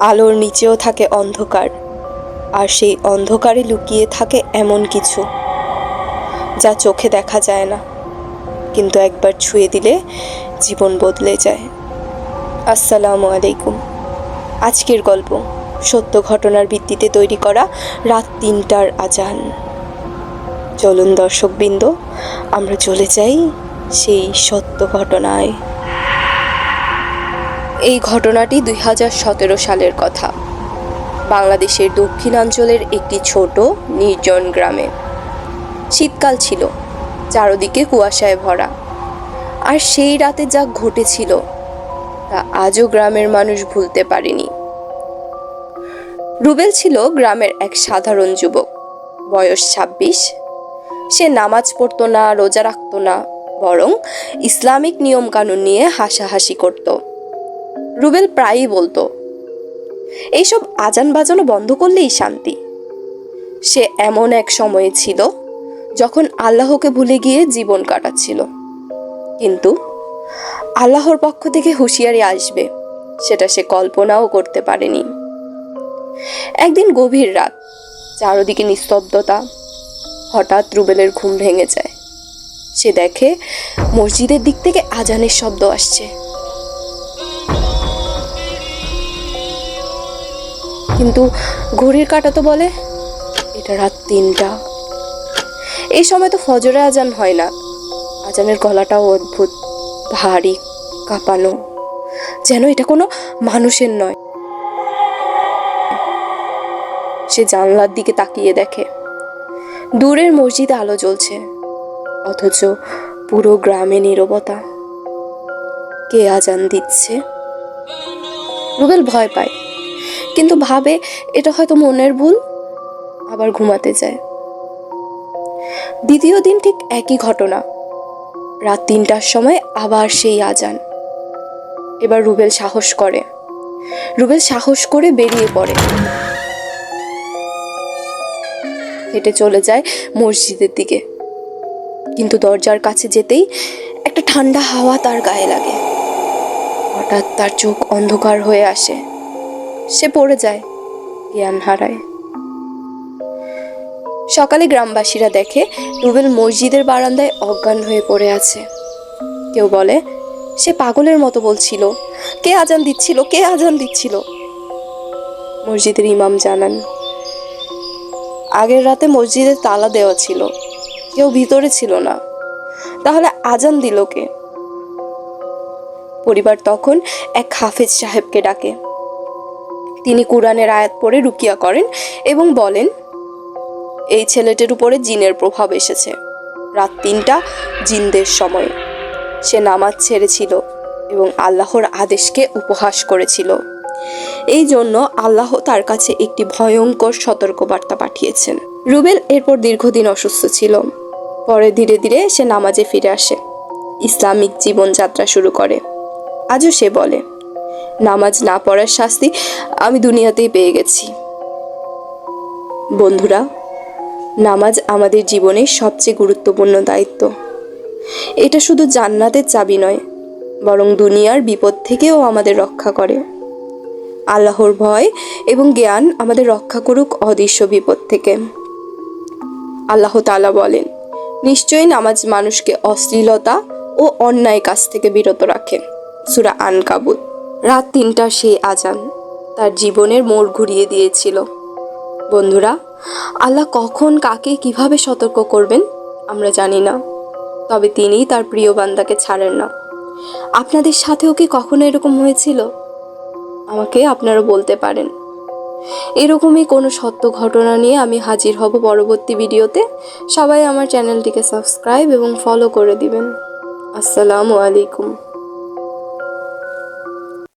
আলোর নিচেও থাকে অন্ধকার, আর সেই অন্ধকারে লুকিয়ে থাকে এমন কিছু যা চোখে দেখা যায় না, কিন্তু একবার ছুঁয়ে দিলে জীবন বদলে যায়। আসসালামু আলাইকুম। আজকের গল্প সত্য ঘটনার ভিত্তিতে তৈরি করা রাত ৩টার আজান। চলুন দর্শকবৃন্দ, আমরা চলে যাই সেই সত্য ঘটনায়। এই ঘটনাটি ২০১৭ সালের কথা। বাংলাদেশের দক্ষিণাঞ্চলের একটি ছোট নির্জন গ্রামে। শীতকাল ছিল, চারদিকে কুয়াশায় ভরা। আর সেই রাতে যা ঘটেছিল তা আজও গ্রামের মানুষ ভুলতে পারেনি। রুবেল ছিল গ্রামের এক সাধারণ যুবক, বয়স ২৬। সে নামাজ পড়তো না, রোজা রাখতো না, বরং ইসলামিক নিয়মকানুন নিয়ে হাসাহাসি করত। রুবেল প্রায়ই বলতো, এইসব আজান বাজানো বন্ধ করলেই শান্তি। সে এমন এক সময়ে ছিল যখন আল্লাহকে ভুলে গিয়ে জীবন কাটাচ্ছিল, কিন্তু আল্লাহর পক্ষ থেকে হুঁশিয়ারি আসবে সেটা সে কল্পনাও করতে পারেনি। একদিন গভীর রাত, চারদিকে নিস্তব্ধতা। হঠাৎ রুবেলের ঘুম ভেঙে যায়। সে দেখে মসজিদের দিক থেকে আজানের শব্দ আসছে, কিন্তু ঘড়ির কাঁটা তো বলে এটা রাত ৩টা। এই সময় তো ফজরে আজান হয় না। আজানের গলাটাও অদ্ভুত, ভারী, কাঁপানো, যেন এটা কোনো মানুষের নয়। সে জানলার দিকে তাকিয়ে দেখে দূরের মসজিদে আলো জ্বলছে, অথচ পুরো গ্রামে নীরবতা। কে আজান দিচ্ছে? রুবেল ভয় পায়, কিন্তু ভাবে এটা হয়তো মনের ভুল, আবার ঘুমাতে যায়। দ্বিতীয় দিন ঠিক একই ঘটনা। রাত ৩টার সময় আবার সেই আজান। এবার রুবেল সাহস করে বেরিয়ে পড়ে। হেঁটে চলে যায় মসজিদের দিকে, কিন্তু দরজার কাছে যেতেই একটা ঠান্ডা হাওয়া তার গায়ে লাগে। হঠাৎ তার চোখ অন্ধকার হয়ে আসে। সে পড়ে যায়, জ্ঞান হারায়। সকালে গ্রামবাসীরা দেখে রুবেল মসজিদের বারান্দায় অজ্ঞান হয়ে পড়ে আছে। কেউ বলে সে পাগলের মতো বলছিল, কে আজান দিচ্ছিল। মসজিদের ইমাম জানান, আগের রাতে মসজিদে তালা দেওয়া ছিল, কেউ ভিতরে ছিল না, তাহলে আজান দিল কে? পরিবার তখন এক হাফেজ সাহেবকে ডাকে। তিনি কুরআনের আয়াত পড়ে রুকিয়া করেন এবং বলেন, এই ছেলেটির উপরে জিনের প্রভাব এসেছে। রাত ৩টা জিনদের সময়। সে নামাজ ছেড়েছিল এবং আল্লাহর আদেশকে উপহাস করেছিল। এই জন্য আল্লাহ তার কাছে একটি ভয়ঙ্কর সতর্কবার্তা পাঠিয়েছেন। রুবেল এরপর দীর্ঘদিন অসুস্থ ছিল। পরে ধীরে ধীরে সে নামাজে ফিরে আসে, ইসলামিক জীবনযাত্রা শুরু করে। আজও সে বলে, নামাজ না পড়ার শাস্তি আমি দুনিয়াতেই পেয়ে গেছি। বন্ধুরা, নামাজ আমাদের জীবনের সবচেয়ে গুরুত্বপূর্ণ দায়িত্ব। এটা শুধু জান্নাতের চাবি নয়, বরং দুনিয়ার বিপদ থেকেও আমাদের রক্ষা করে। আল্লাহর ভয় এবং জ্ঞান আমাদের রক্ষা করুক অদৃশ্য বিপদ থেকে। আল্লাহ তাআলা বলেন, নিশ্চয়ই নামাজ মানুষকে অশ্লীলতা ও অন্যায় কাজ থেকে বিরত রাখে। সূরা আনকাবুত। রাত ৩টার সেই আজান তার জীবনের মোড় ঘুরিয়ে দিয়েছিল। বন্ধুরা, আল্লাহ কখন কাকে কিভাবে সতর্ক করবেন আমরা জানি না, তবে তিনি তার প্রিয় বান্দাকে ছাড়েন না। আপনাদের সাথেও কি কখনো এরকম হয়েছিল? আমাকে আপনারা বলতে পারেন। এরকমই কোনো সত্য ঘটনা নিয়ে আমি হাজির হব পরবর্তী ভিডিওতে। সবাই আমার চ্যানেলটিকে সাবস্ক্রাইব এবং ফলো করে দিবেন। আসসালামু আলাইকুম।